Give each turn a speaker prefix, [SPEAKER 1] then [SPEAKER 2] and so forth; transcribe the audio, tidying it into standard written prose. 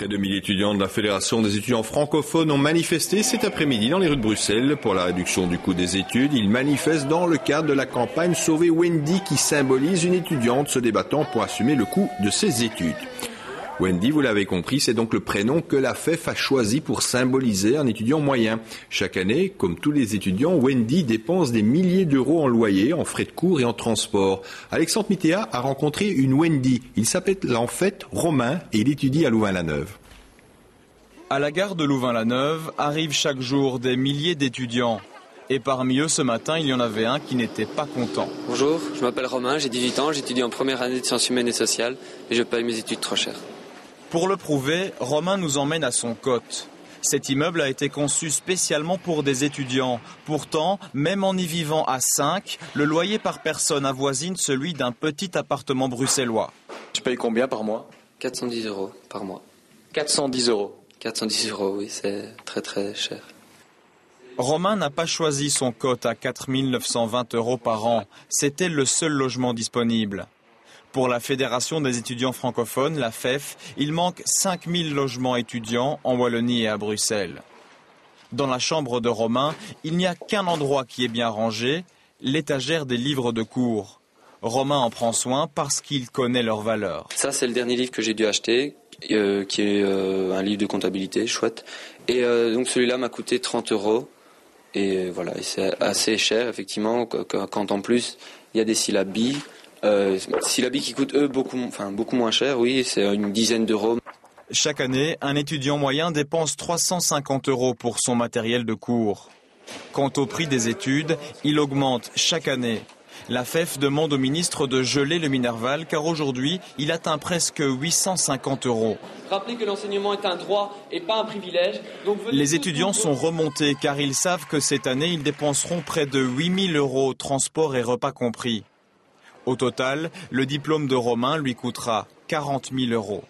[SPEAKER 1] Près de 1000 étudiants de la Fédération des étudiants francophones ont manifesté cet après-midi dans les rues de Bruxelles pour la réduction du coût des études. Ils manifestent dans le cadre de la campagne Sauver Wendy qui symbolise une étudiante se débattant pour assumer le coût de ses études. Wendy, vous l'avez compris, c'est donc le prénom que la FEF a choisi pour symboliser un étudiant moyen. Chaque année, comme tous les étudiants, Wendy dépense des milliers d'euros en loyer, en frais de cours et en transport. Alexandre Mittea a rencontré une Wendy. Il s'appelle en fait Romain et il étudie à Louvain-la-Neuve.
[SPEAKER 2] À la gare de Louvain-la-Neuve arrivent chaque jour des milliers d'étudiants. Et parmi eux, ce matin, il y en avait un qui n'était pas content.
[SPEAKER 3] Bonjour, je m'appelle Romain, j'ai 18 ans, j'étudie en première année de sciences humaines et sociales et je paye mes études trop chères.
[SPEAKER 2] Pour le prouver, Romain nous emmène à son cote. Cet immeuble a été conçu spécialement pour des étudiants. Pourtant, même en y vivant à 5, le loyer par personne avoisine celui d'un petit appartement bruxellois.
[SPEAKER 4] Tu payes combien par mois?
[SPEAKER 3] 410 € par mois.
[SPEAKER 4] 410 €.
[SPEAKER 3] 410 €, oui, c'est très très cher.
[SPEAKER 2] Romain n'a pas choisi son cote à 4 920 € par an. C'était le seul logement disponible. Pour la Fédération des étudiants francophones, la FEF, il manque 5000 logements étudiants en Wallonie et à Bruxelles. Dans la chambre de Romain, il n'y a qu'un endroit qui est bien rangé, l'étagère des livres de cours. Romain en prend soin parce qu'il connaît leur valeur.
[SPEAKER 3] Ça, c'est le dernier livre que j'ai dû acheter, qui est un livre de comptabilité, chouette. Et donc celui-là m'a coûté 30 €. Et voilà, et c'est assez cher, effectivement, quand en plus, il y a des syllabies. Syllabies qui coûtent, eux, beaucoup moins cher, oui, c'est une dizaine d'euros.
[SPEAKER 2] Chaque année, un étudiant moyen dépense 350 € pour son matériel de cours. Quant au prix des études, il augmente chaque année. La FEF demande au ministre de geler le Minerval car aujourd'hui, il atteint presque 850 €.
[SPEAKER 5] Rappelez que l'enseignement est un droit et pas un privilège. Donc
[SPEAKER 2] les étudiants sont remontés car ils savent que cette année, ils dépenseront près de 8000 €, transport et repas compris. Au total, le diplôme de Romain lui coûtera 40 000 €.